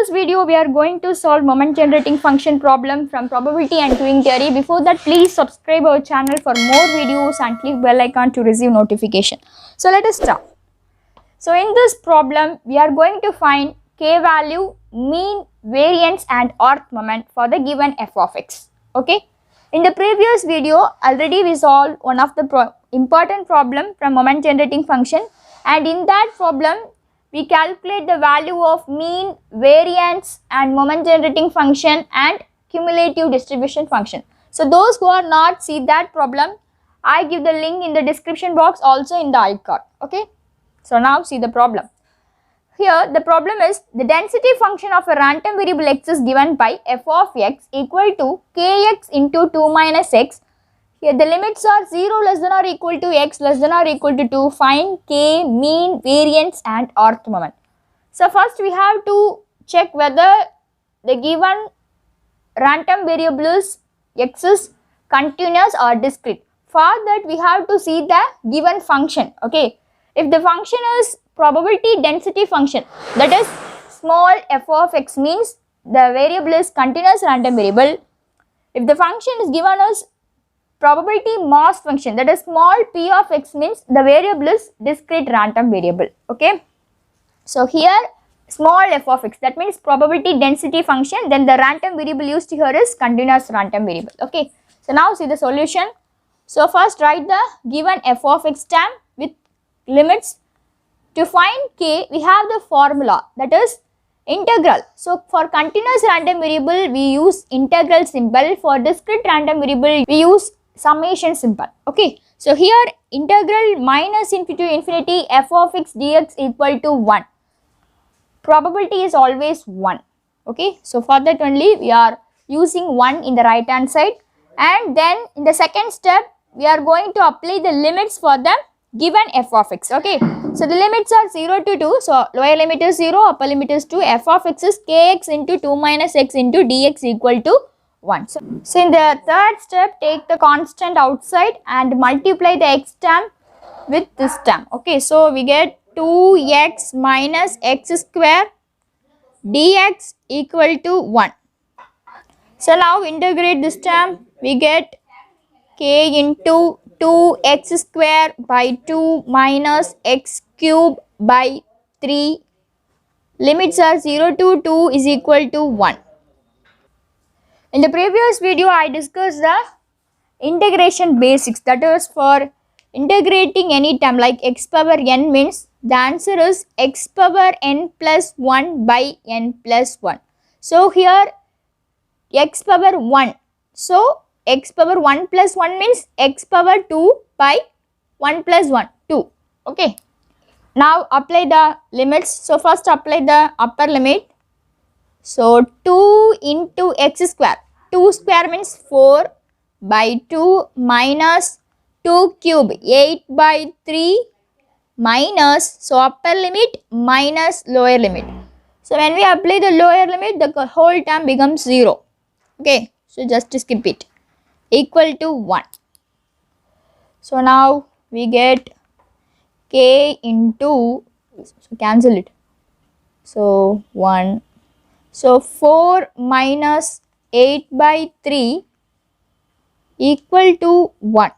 this video, we are going to solve moment generating function problem from probability and queuing theory. Before that, please subscribe our channel for more videos and click bell icon to receive notification. So let us start. So in this problem, we are going to find k value, mean, variance and orth moment for the given f of x. Okay. In the previous video, already we solved one of the important problem from moment generating function, and in that problem, we calculate the value of mean, variance and moment generating function and cumulative distribution function. So those who are not see that problem, I give the link in the description box, also in the icon. Okay. So now see the problem. Here the problem is the density function of a random variable x is given by f of x equal to kx into 2 minus x. Here the limits are 0 less than or equal to x less than or equal to 2. Find k, mean, variance and orth moment. So first we have to check whether the given random variable is x is continuous or discrete. For that we have to see the given function. Okay. If the function is probability density function, that is small f of x, means the variable is continuous random variable. If the function is given as probability mass function, that is small p of x, means the variable is discrete random variable. Okay. So here small f of x, that means probability density function, then the random variable used here is continuous random variable. Okay. So now see the solution. So first write the given f of x term with limits. To find k, we have the formula, that is integral. So for continuous random variable, we use integral symbol. For discrete random variable, we use summation symbol. Okay. So here integral minus infinity to infinity f of x dx equal to 1. Probability is always 1. Okay. So for that only we are using 1 in the right hand side, and then in the second step we are going to apply the limits for the given f of x. Okay. So the limits are 0 to 2. So lower limit is 0, upper limit is 2. F of x is kx into 2 minus x into dx equal to 1. So in the third step, take the constant outside and multiply the x term with this term. Okay. So we get 2x minus x square dx equal to 1. So now integrate this term. We get k into 2x square by 2 minus x cube by 3. Limits are 0 to 2 is equal to 1. In the previous video, I discussed the integration basics, that is for integrating any term like x power n, means the answer is x power n plus 1 by n plus 1. So here x power 1. So x power 1 plus 1 means x power 2 by 1 plus 1, 2. Okay. Now apply the limits. So first apply the upper limit. So 2 into x square. 2 square means 4 by 2 minus 2 cube 8 by 3 minus, so upper limit minus lower limit. So when we apply the lower limit, the whole term becomes 0. Okay. So just skip it. Equal to 1. So now we get k into, so cancel it. So 1. So 4 minus 8 by 3 equal to 1.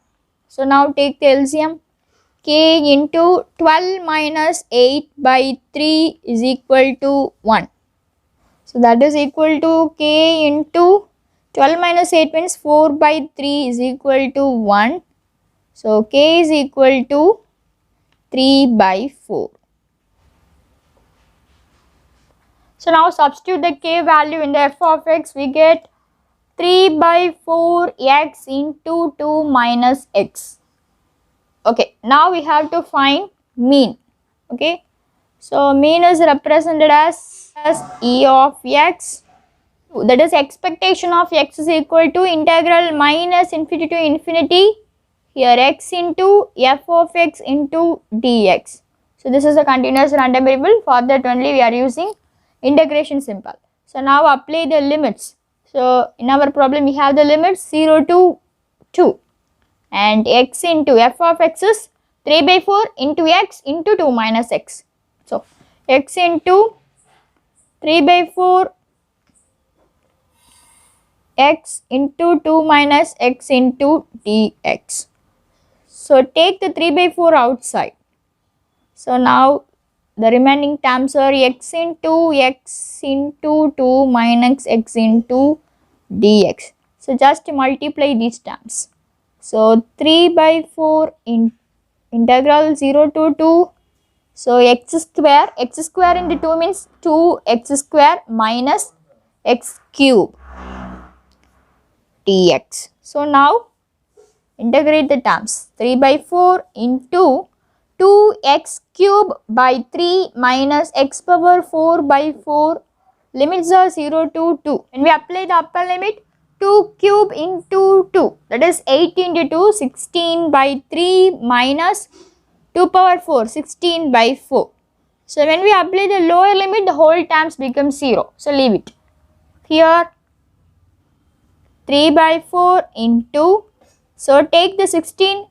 So now take the LCM. K into 12 minus 8 by 3 is equal to 1. So that is equal to k into 12 minus 8 means 4 by 3 is equal to 1. So k is equal to 3 by 4. So now substitute the k value in the f of x. We get 3 by 4 x into 2 minus x. Okay. Now we have to find mean. Okay. So mean is represented as e of x. That is expectation of x is equal to integral minus infinity to infinity. Here x into f of x into dx. So this is a continuous random variable. For that only we are using integration symbol. So now apply the limits. So in our problem we have the limits 0 to 2, and x into f of x is 3 by 4 into x into 2 minus x. So x into 3 by 4 x into 2 minus x into dx. So take the 3 by 4 outside. So now the remaining terms are x into 2 minus x into dx. So just multiply these terms. So 3 by 4 in integral 0 to 2. So x square into 2 means 2x square minus x cube dx. So now integrate the terms. 3 by 4 into 2x cube by 3 minus x power 4 by 4. Limits are 0 to 2. When we apply the upper limit, 2 cube into 2, that is 8 into 2, 16 by 3 minus 2 power 4, 16 by 4. So when we apply the lower limit, the whole terms become 0. So leave it. Here 3 by 4 into, so take the 16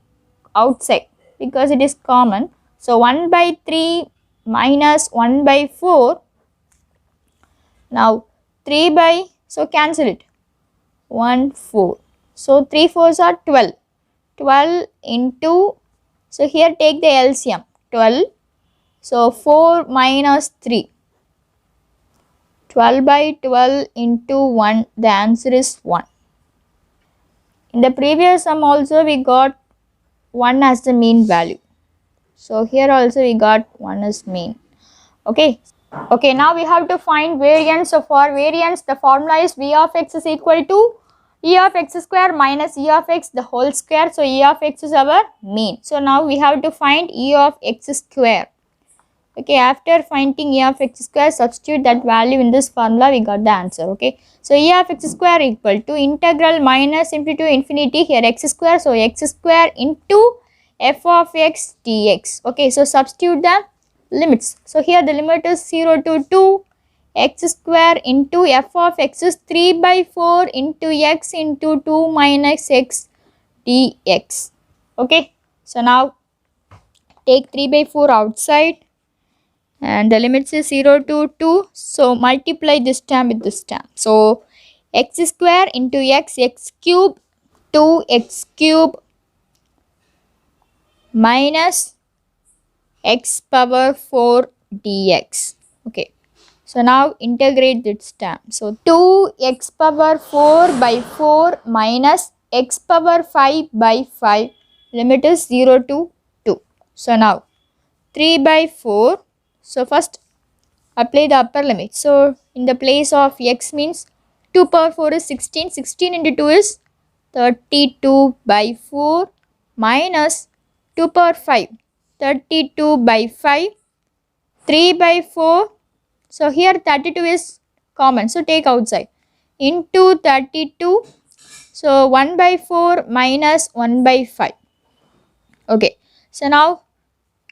outside because it is common. So 1 by 3 minus 1 by 4. Now 3 by, so cancel it. 1, 4. So 3 4s are 12. 12 into, so here take the LCM. 12. So 4 minus 3. 12 by 12 into 1. The answer is 1. In the previous sum also we got 1 as the mean value. So here also we got 1 as mean. Okay. Okay, now we have to find variance. So for variance, the formula is v of x is equal to e of x square minus e of x the whole square. So e of x is our mean. So now we have to find e of x square. Okay, after finding e of x square, substitute that value in this formula, we got the answer. Okay, so e of x square equal to integral minus infinity to infinity, here x square, so x square into f of x dx. Okay, so substitute the limits. So here the limit is 0 to 2, x square into f of x is 3 by 4 into x into 2 minus x dx. Okay, so now take 3 by 4 outside and the limits is 0 to 2. So multiply this term with this term. So x square into x cube 2x cube minus x power 4 dx. Okay, so now integrate this term. So 2x power 4 by 4 minus x power 5 by 5, limit is 0 to 2. So now 3 by 4, so first apply the upper limit. So in the place of x means 2 power 4 is 16, 16 into 2 is 32 by 4 minus 2 power 5, 32 by 5, 3 by 4. So here 32 is common, so take outside, into 32. So 1 by 4 minus 1 by 5. Okay, so now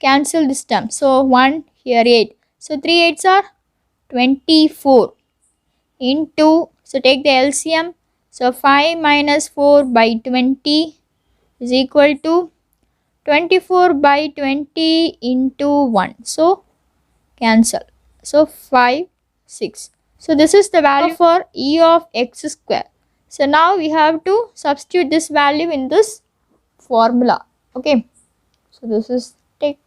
cancel this term. So 1 here 8. So 3 8s are 24 into, so take the LCM. So 5 minus 4 by 20 is equal to 24 by 20 into 1. So cancel. So 5, 6. So this is the value for e of x square. So now we have to substitute this value in this formula. Okay. So this is,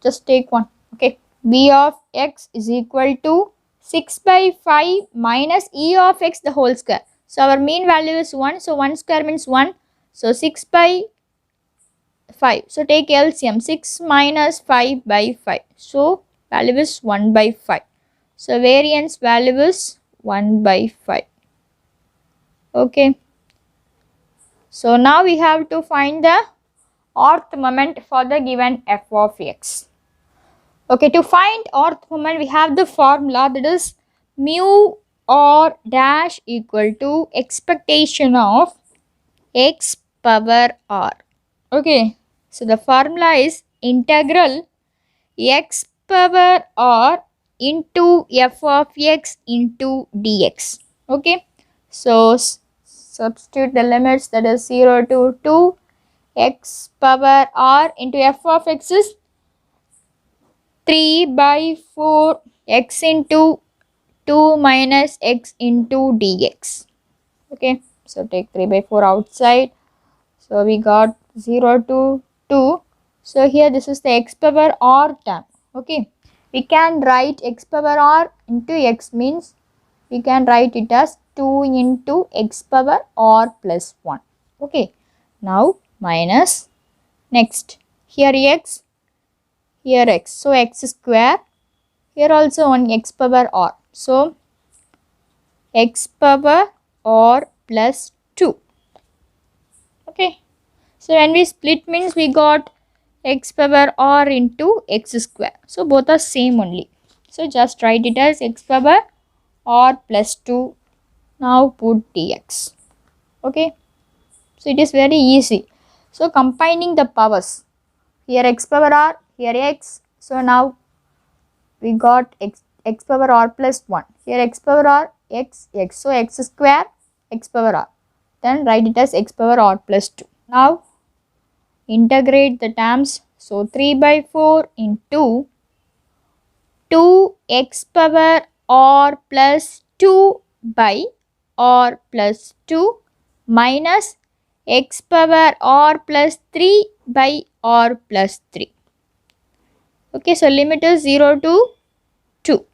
just take one. Okay. v of x is equal to 6 by 5 minus e of x the whole square. So our mean value is 1. So 1 square means 1. So 6 by 5. So take LCM. 6 minus 5 by 5. So value is 1 by 5. So variance value is 1 by 5. Okay. So now we have to find the orth moment for the given f of x. Okay, to find orth moment we have the formula, that is mu r dash equal to expectation of x power r. Okay, so the formula is integral x power r into f of x into dx. Okay, so substitute the limits, that is 0 to 2, x power r into f of x is 3 by 4 x into 2 minus x into dx. Okay, so take 3 by 4 outside. So we got 0 to 2. So here this is the x power r term. Okay, we can write x power r into x means we can write it as 2 into x power r plus 1. Okay, now minus next here x, here x. So x square, here also on x power r. So x power r plus 2. Okay, so when we split means we got x power r into x square. So both are same only. So just write it as x power r plus 2. Now put dx. Okay, so it is very easy. So combining the powers, here x power r, here x. So now we got x power r plus 1. Here x power r, x. So x square, x power r. Then write it as x power r plus 2. Now integrate the terms. So 3 by 4 into 2x power r plus 2 by r plus 2 minus x power r plus 3 by r plus 3. Okay, so limit is 0 to 2.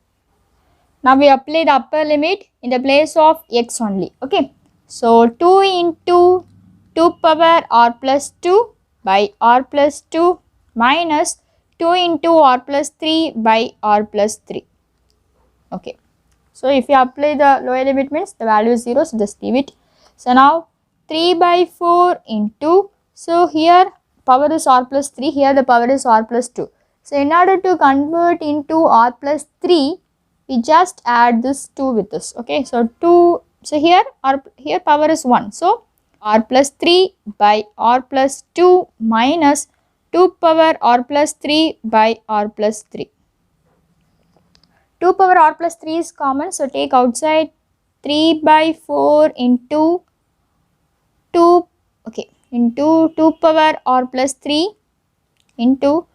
Now we apply the upper limit in the place of x only. Okay, so 2 into 2 power r plus 2 by r plus 2 minus 2 into r plus 3 by r plus 3. Okay, so if you apply the lower limit means the value is 0, so just leave it. So now 3 by 4 into, so here power is r plus 3, here the power is r plus 2. So in order to convert into r plus 3, we just add this 2 with this. Okay, so 2, so here power is 1. So r plus 3 by r plus 2 minus 2 power r plus 3 by r plus 3. 2 power r plus 3 is common, so take outside 3 by 4 into 2, okay, into 2 power r plus 3 into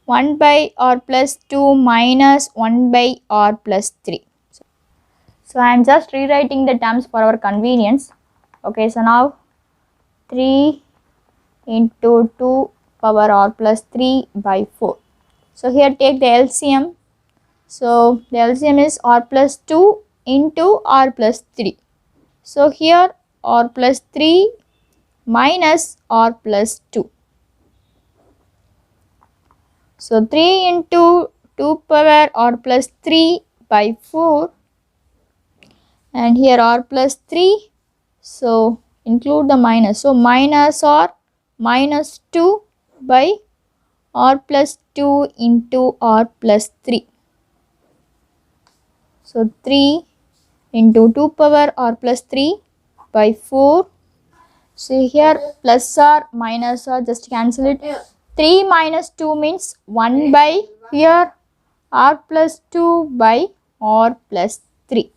1 by r plus 2 minus 1 by r plus 3. So I am just rewriting the terms for our convenience. Okay, so now 3 into 2 power r plus 3 by 4. So here take the LCM. So the LCM is r plus 2 into r plus 3. So here r plus 3 minus r plus 2. So 3 into 2 power r plus 3 by 4 and here r plus 3. So include the minus. So minus r minus 2 by r plus 2 into r plus 3. So 3 into 2 power r plus 3 by 4. So here plus r minus r, just cancel it. 3 minus 2 means 1 by here r plus 2 by r plus 3.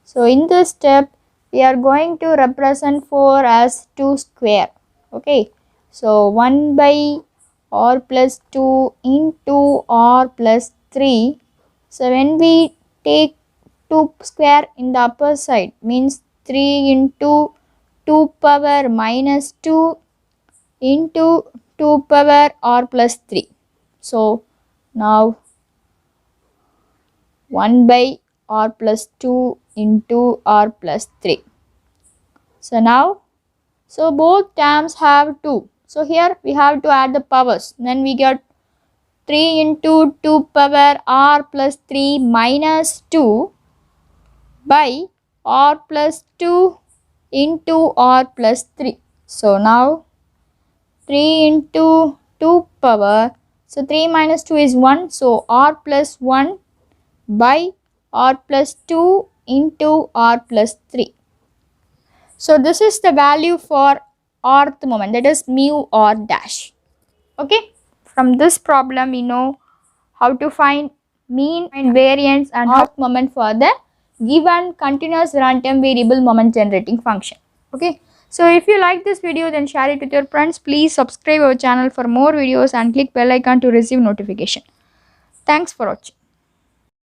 So in this step we are going to represent 4 as 2 square. Okay, so 1 by r plus 2 into r plus 3. So when we take 2 square in the upper side means 3 into 2 power minus 2 into 2 power r plus 3. So now 1 by r plus 2 into r plus 3. So now, so both terms have 2. So here we have to add the powers. Then we get 3 into 2 power r plus 3 minus 2 by r plus 2 into r plus 3. So now 3 into 2 power, so 3 minus 2 is 1, so r plus 1 by r plus 2 into r plus 3. So this is the value for rth moment, that is mu r dash. Okay, from this problem we know how to find mean and variance and rth moment for the given continuous random variable moment generating function. Okay, so if you like this video then share it with your friends. Please subscribe our channel for more videos and click bell icon to receive notification. Thanks for watching.